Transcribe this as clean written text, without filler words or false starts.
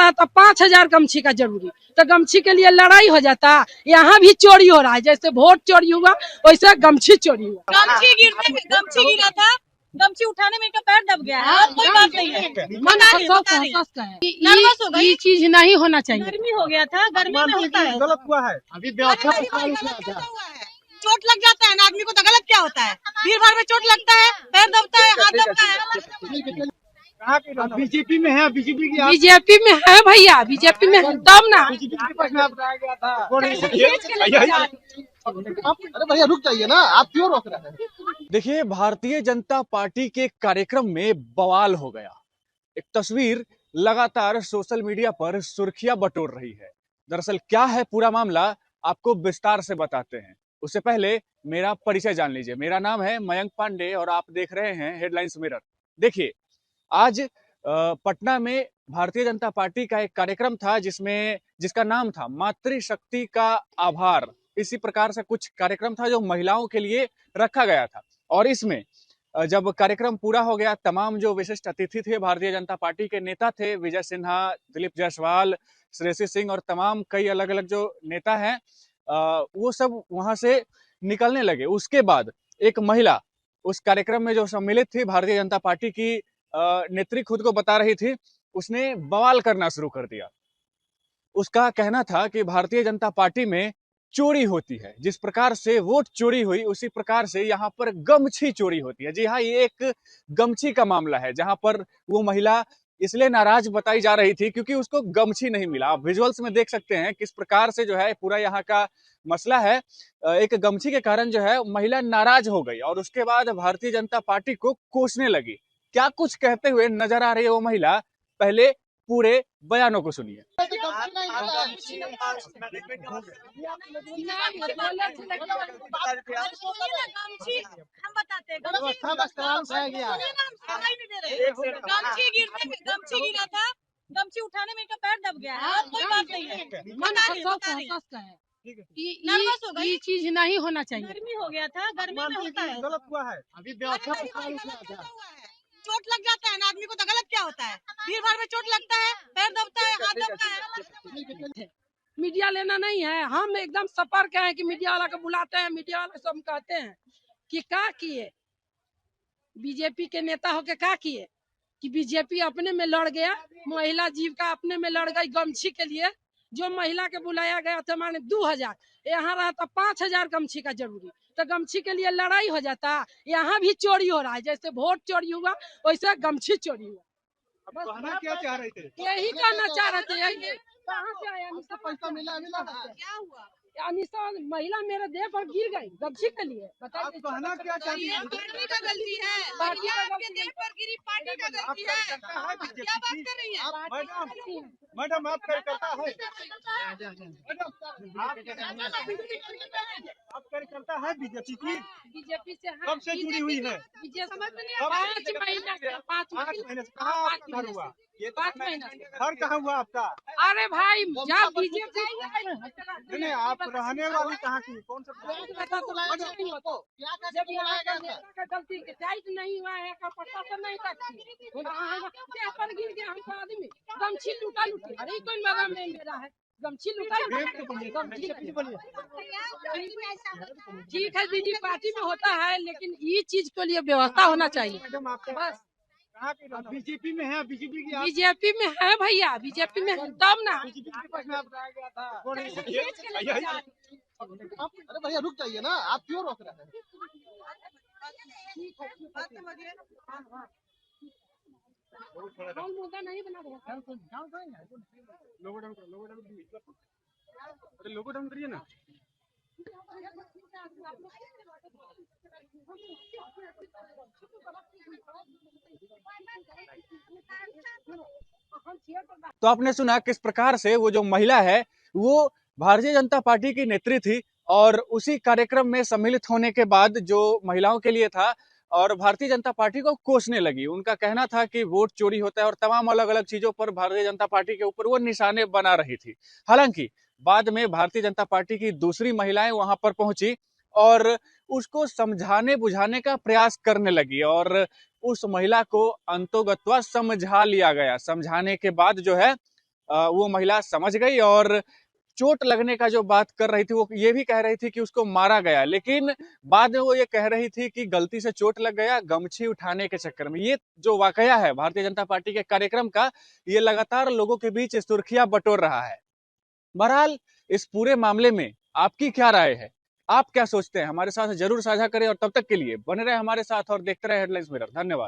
रहा था 5,000 गमछी का जरूरी, तो गमछी के लिए लड़ाई हो जाता। यहाँ भी चोरी हो रहा है, जैसे वोट चोरी हुआ वैसे गमछी चोरी हुआ। गमछी गिरा था, गमछी उठाने में इनका पैर दब गया है और कोई बात नहीं है। नर्वस हो गई, ये चीज नहीं होना चाहिए। गर्मी हो गया था, गर्मी में होता है। गलत हुआ है अभी चोट लग जाता है ना आदमी को, तो गलत क्या होता है? भीड़ भाड़ में चोट लगता है, पैर दबता है, हाथ दबता है। बीजेपी में है, बीजेपी की बीजेपी में है भैया, बीजेपी में दम ना। अरे भैया रुक जाइए ना, आप क्यों रोक रहे हैं? देखिए, भारतीय जनता पार्टी के कार्यक्रम में बवाल हो गया। एक तस्वीर लगातार सोशल मीडिया पर सुर्खियां बटोर रही है। दरअसल क्या है पूरा मामला, आपको विस्तार से बताते हैं। उससे पहले मेरा परिचय जान लीजिए। मेरा नाम है मयंक पांडे और आप देख रहे हैं हेडलाइंस मिरर। देखिए, आज पटना में भारतीय जनता पार्टी का एक कार्यक्रम था जिसका नाम था मातृशक्ति का आभार। इसी प्रकार से कुछ कार्यक्रम था जो महिलाओं के लिए रखा गया था। और इसमें जब कार्यक्रम पूरा हो गया, तमाम जो विशिष्ट अतिथि थे, भारतीय जनता पार्टी के नेता थे, विजय सिन्हा, दिलीप जायसवाल, श्रेयसी सिंह और तमाम कई अलग अलग जो नेता हैं, वो सब वहां से निकलने लगे। उसके बाद एक महिला उस कार्यक्रम में जो सम्मिलित थी, भारतीय जनता पार्टी की नेत्री खुद को बता रही थी, उसने बवाल करना शुरू कर दिया। उसका कहना था कि भारतीय जनता पार्टी में चोरी होती है, जिस प्रकार से वोट चोरी हुई उसी प्रकार से यहाँ पर गमछी चोरी होती है। जी हाँ, ये एक गमछी का मामला है, जहां पर वो महिला इसलिए नाराज बताई जा रही थी क्योंकि उसको गमछी नहीं मिला। आप विजुअल्स में देख सकते हैं किस प्रकार से जो है पूरा यहाँ का मसला है। एक गमछी के कारण जो है महिला नाराज हो गई और उसके बाद भारतीय जनता पार्टी को कोसने लगी। क्या कुछ कहते हुए नजर आ रही है वो महिला, पहले पूरे बयानों को सुनिए। गमछी गिरा था, गमछी उठाने में इनका पैर दब गया है और कोई बात नहीं है। नर्वस हो गई, ये चीज नहीं होना चाहिए। गर्मी हो गया था, गर्मी में होता है। गलत हुआ है अभी चोट लग जाता है ना आदमी को, तो गलत क्या होता है? भीड़ भाड़ में चोट लगता है, पैर दबता है, हाथ दबता है। मीडिया लेना नहीं है, हम एकदम सतर्क हैं कि मीडिया वाला को बुलाते हैं, मीडिया वाला सब कहते हैं कि क्या किए बीजेपी के नेता होके, क्या किए कि बीजेपी अपने में लड़ गया, महिला जीविका अपने में लड़ गई गमछी के लिए। जो महिला के बुलाया गया था माने 2,000, यहाँ रहा था 5,000 गमछी का जरूरी, तो गमछी के लिए लड़ाई हो जाता। यहाँ भी चोरी हो रहा है, जैसे वोट चोरी हुआ वैसे गमछी चोरी हुआ। कहना क्या चाह रहे थे? यही कहना चाह रहे थे। यही कहाँ से आया पैसा मिला क्या हुआ? अनिशा महिला मेरे देह पर गिर गई गमछी के लिए। आप कहना क्या चाहती हैं? पार्टी का गलती है, पार्टी का आपके देह पर गिरी पार्टी का गलती है। क्या बात कर रही है? मैडम आप कार्यकर्ता है, आप कार्यकर्ता है बीजेपी की? बीजेपी से कब से जुड़ी हुई है? 5 महीना से 5 महीने से। कहाँ आपका घर हुआ? ये 5 महीना से। घर कहाँ हुआ आपका? अरे भाई जब बीजेपी नहीं, आप रहने वाली कहाँ की? कौन सा? जब यहाँ का गलती टाइट नहीं हुआ है का पता तो नहीं करती पर गिर गया हमको आदमी गमछी लुटा लुटी। अरे कोई मरम नहीं मेरा है, गमछी लुटा ठीक है, बीजेपी पार्टी में होता है, लेकिन ये चीज के लिए व्यवस्था होना चाहिए। बस बीजेपी में है, बीजेपी की बीजेपी में है भैया, बीजेपी में दम ना। अरे भैया रुक जाइए ना, आप क्यों रोक रहे हैं? मुद्दा नहीं बना रहे, लोगो डाउन करिए ना। तो आपने सुना किस प्रकार से वो जो महिला है वो भारतीय जनता पार्टी की नेत्री थी और उसी कार्यक्रम में सम्मिलित होने के बाद जो महिलाओं के लिए था और भारतीय जनता पार्टी को कोसने लगी। उनका कहना था कि वोट चोरी होता है और तमाम अलग अलग चीजों पर भारतीय जनता पार्टी के ऊपर वो निशाने बना रही थी। हालांकि बाद में भारतीय जनता पार्टी की दूसरी महिलाएं वहां पर पहुंची और उसको समझाने बुझाने का प्रयास करने लगी और उस महिला को अंतोगत्वा समझा लिया गया। समझाने के बाद जो है वो महिला समझ गई और चोट लगने का जो बात कर रही थी वो ये भी कह रही थी कि उसको मारा गया, लेकिन बाद में वो ये कह रही थी कि गलती से चोट लग गया गमछी उठाने के चक्कर में। ये जो वाकया है भारतीय जनता पार्टी के कार्यक्रम का, ये लगातार लोगों के बीच सुर्खियां बटोर रहा है। बहरहाल इस पूरे मामले में आपकी क्या राय है, आप क्या सोचते हैं, हमारे साथ जरूर साझा करें और तब तक के लिए बने रहे हमारे साथ और देखते रहे हेडलाइंस मिरर। धन्यवाद।